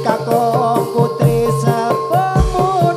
Kakung putri sepemuda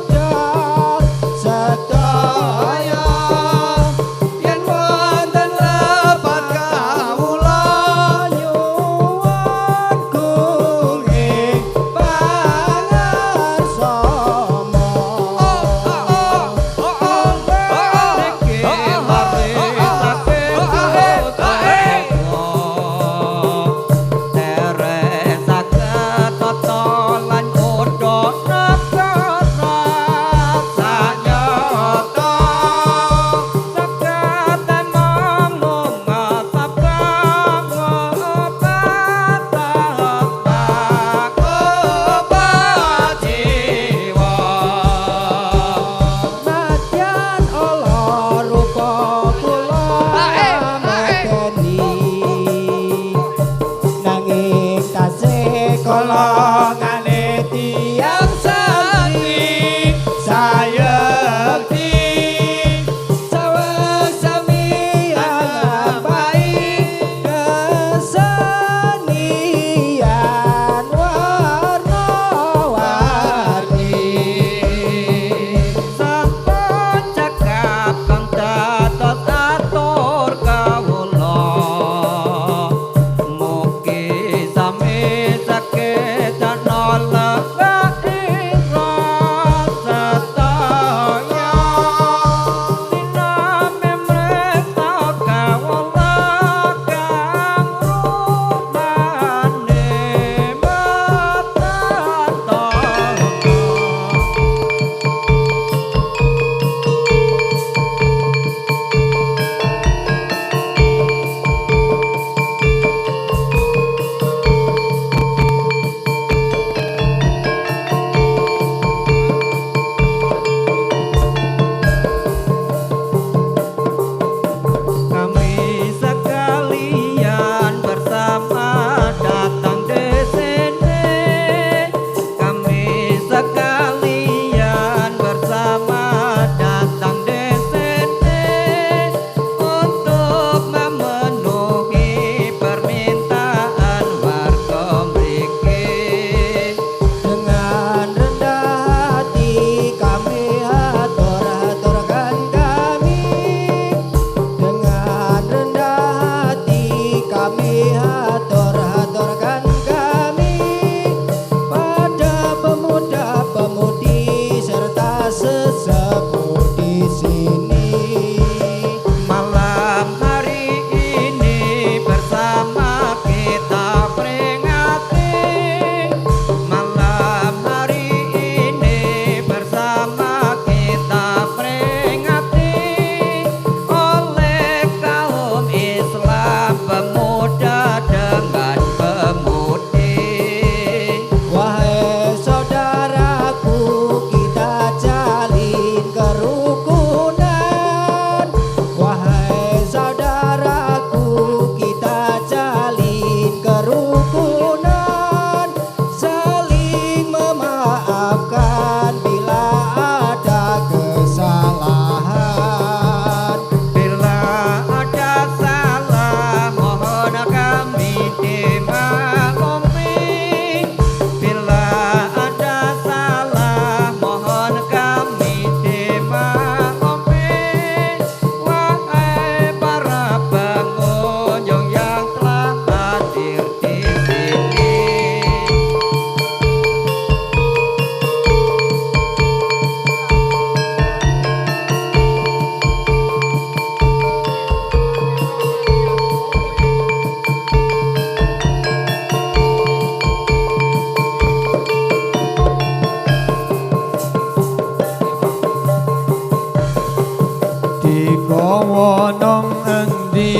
Kowo nong endi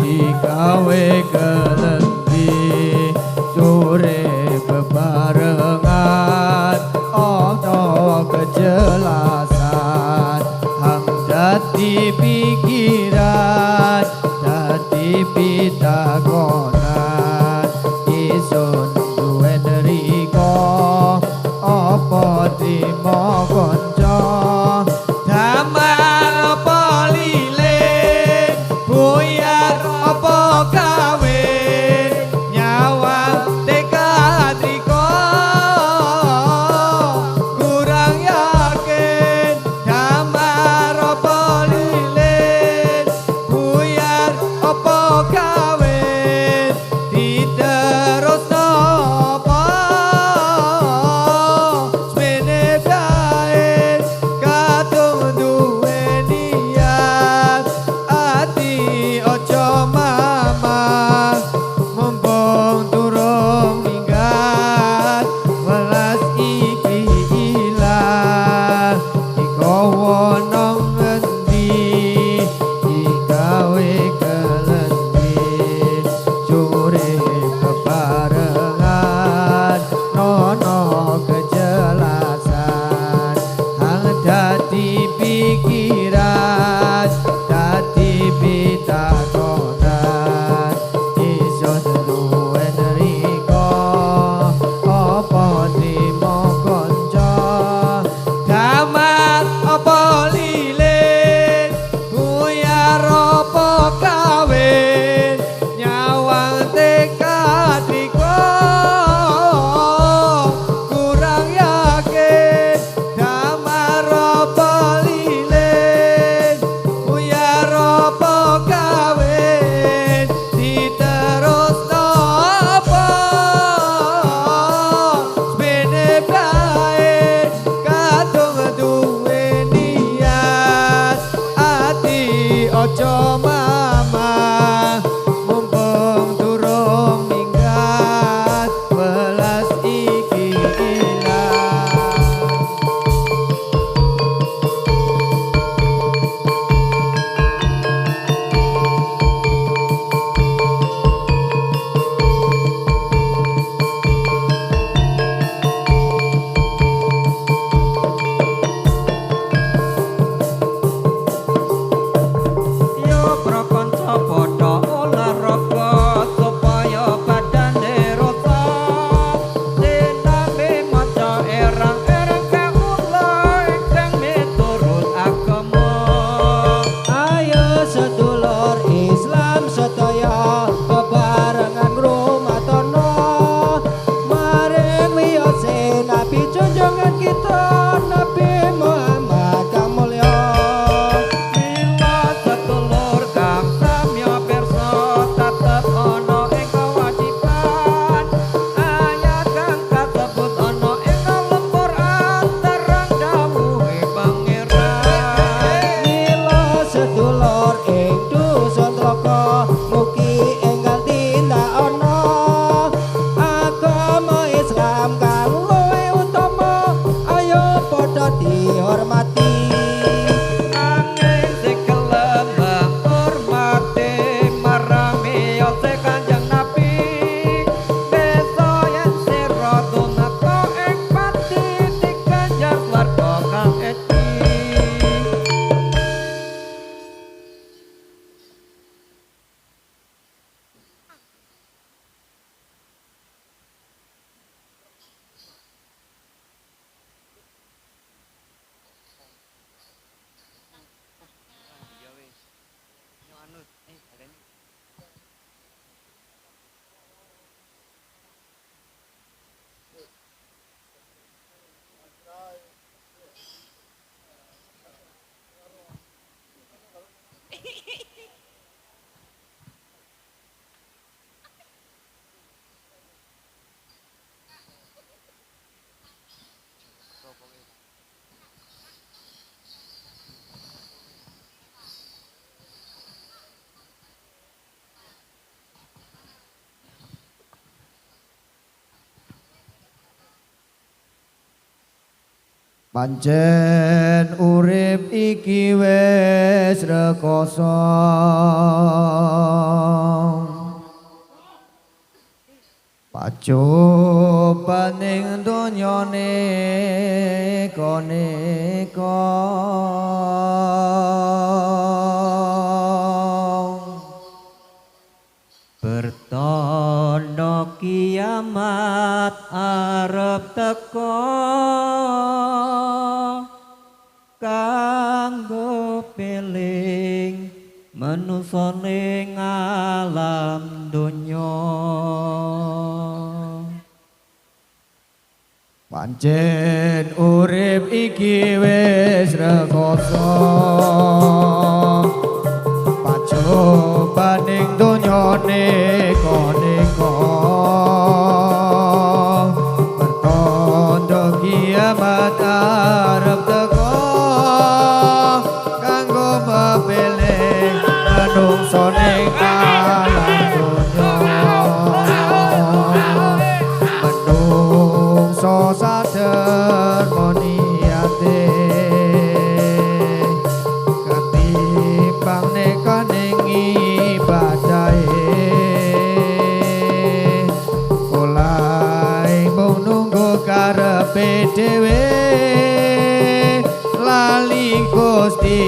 digawe kelendi sore bebarengan ono kejelasan hang dadi pikiran dadi pitakonan isun duwe neriko apa trimo konco damar apa lilin buyar apa kawin nyawa tekad riko kurang yakin damar apa lilin buyar apa kawin diterus apa semene baik kadung duwe niat ati ojo mamang mumpung durung minggat welas iki ilang dikowo nang endi digawe kelendi sore bebarengan nono kejelasan hang dadi pikiran dadi pitakonan isun duwe neriko apa trimo konco damar apa lilin buyar apa kawin nyawang tekad riko kurang yakin damar apa lilin buyar apa kawin diterus apa semene baik kadung duwe niat ati ojo mamang mumpung durung minggat welas iki ilang yo prakanca padha olahraga supaya badane rasa sinambe maca erang-erang kaulai kang miturut agama ayo sedulur Islam sedaya bebarengan rumatono maring wiyose Nabi junjungan kita Nabi Muhammad kang mulya mila sedulur kang samya pirsa tetep ana ing kewajiban ayat kang kasebut ana ing dalam Quran terang dawuhe pangeran mila sedulur ing dusun tlaga mugi enggal tindak ana agama Islam kang luwih utama ayo padha dihormati angin sekelem hormati marang miyose Kanjeng Nabi desa yen sira tumeka ing pati diganjar swarga kang eci Pancen urip iki wis rekoso pacobaning donyane koneka bertanda kiamat arep teka kanggo peling manusa ning alam donya pancen urip iki wis rekoso pacobaning donyane koneka bertanda kiamat arep teka kanggo mepeleh manungsa ning alam donya manungsa sadar moniate ketimbang nekaning ibadahe mulai mung nunggu karepe dhewe lali Gusti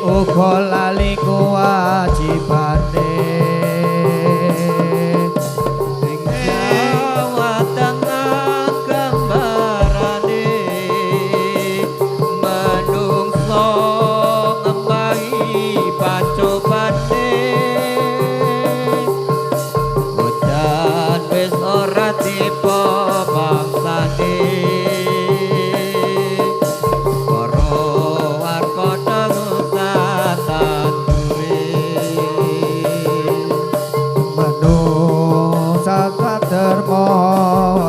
uga lali kewajibane ing Jawa Tengah gambarane manungsa ngembahi pacobane udan wis ora tiba bangsane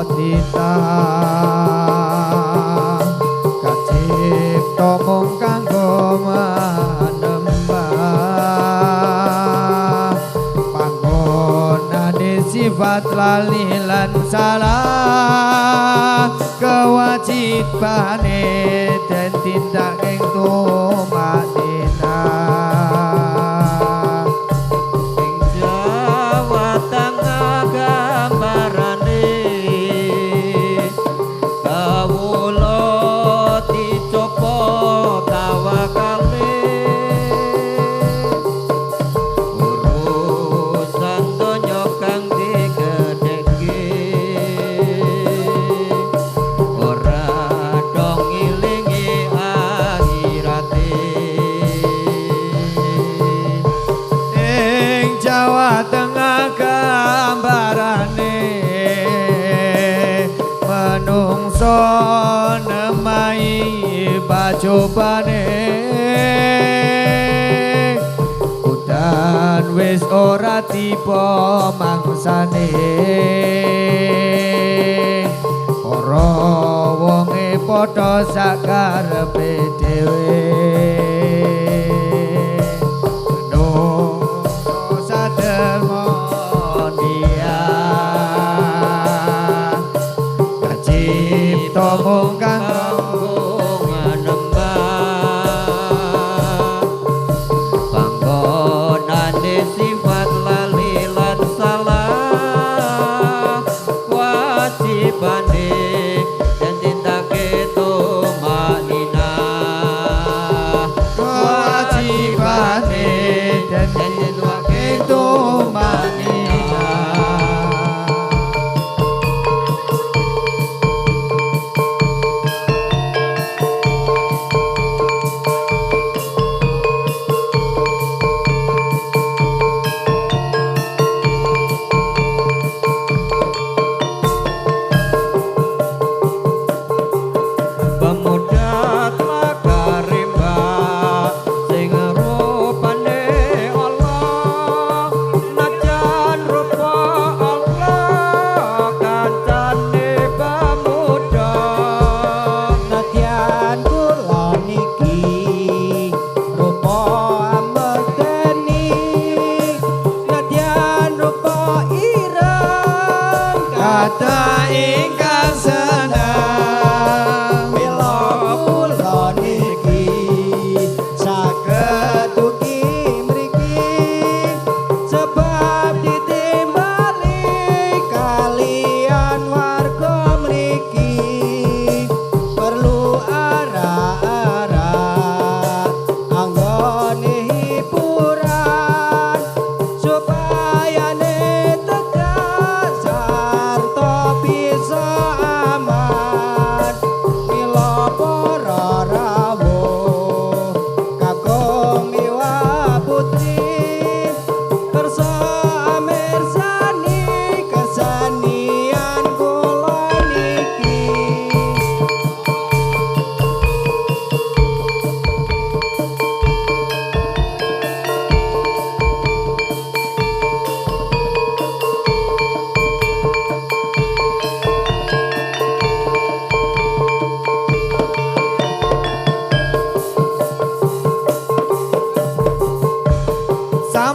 Dita kacipta mung kanggo manembah panggonane sifat lali lan salah kewajibane den tindak ing tumanina ing Jawa Tengah gambarane Jawa Tengah gambarane menungso nemai pacobane udan wis ora tiba mangsane para wonge padha sakarepe dhewe mung kanggo manembah panggonane sifat lali lan salah wajibane dan tindake tumanina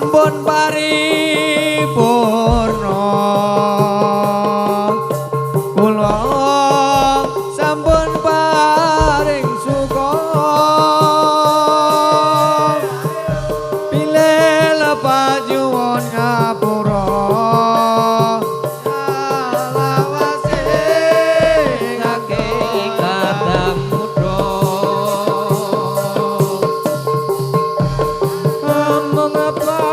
sampun paripurna kula sampun paring suka pilih lepas nyuwun ngapura salawase ngake kadang muda mengapa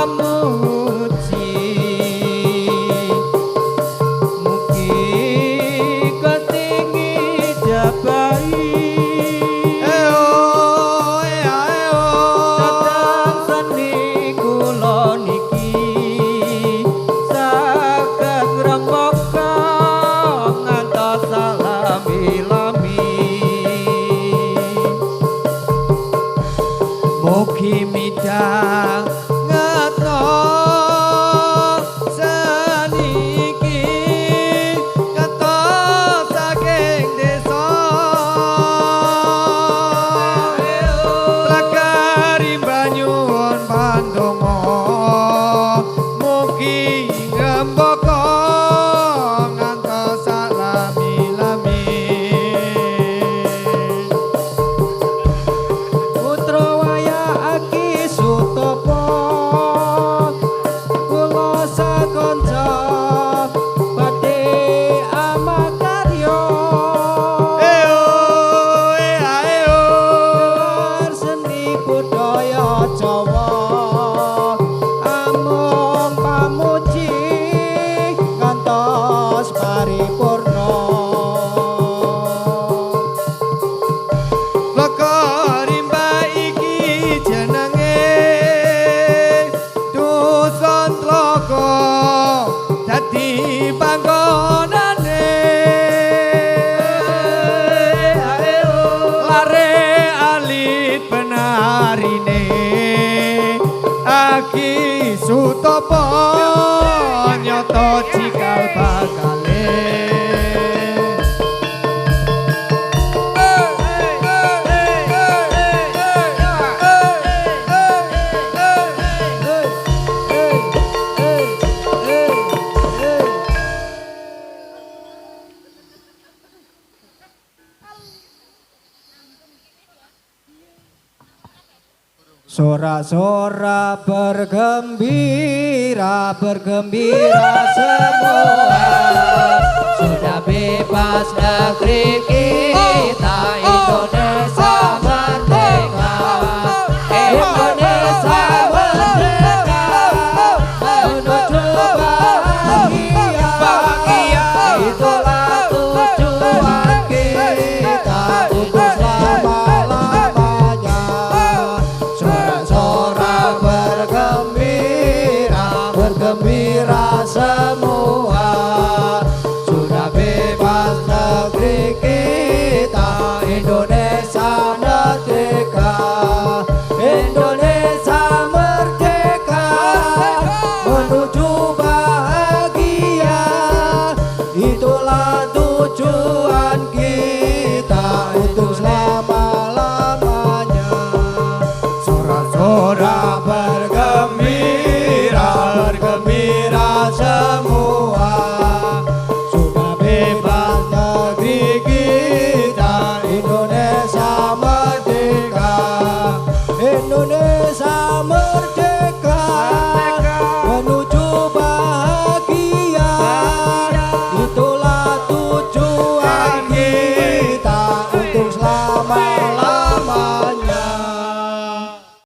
muji mugi ketinggi jabai datang seni kula niki saged ngrembaka ngantos salami-lami mugi midang ngetno saniki ngetos saking desa lakari banyuwun pandonga mugi ngrembaka ngantos salami-lami putra waya aki sutopo kula sakonca badhe amakarya gelar seni budaya Jawa amung pamuji ngantos paripurna Lekarimba iki jenenge Dusun Tlaga dadi panggonane lare alit penarine Aki Sutopo nyoto cikal bakale Sorak-sorak bergembira, bergembira semua. Sudah bebas negeri kita.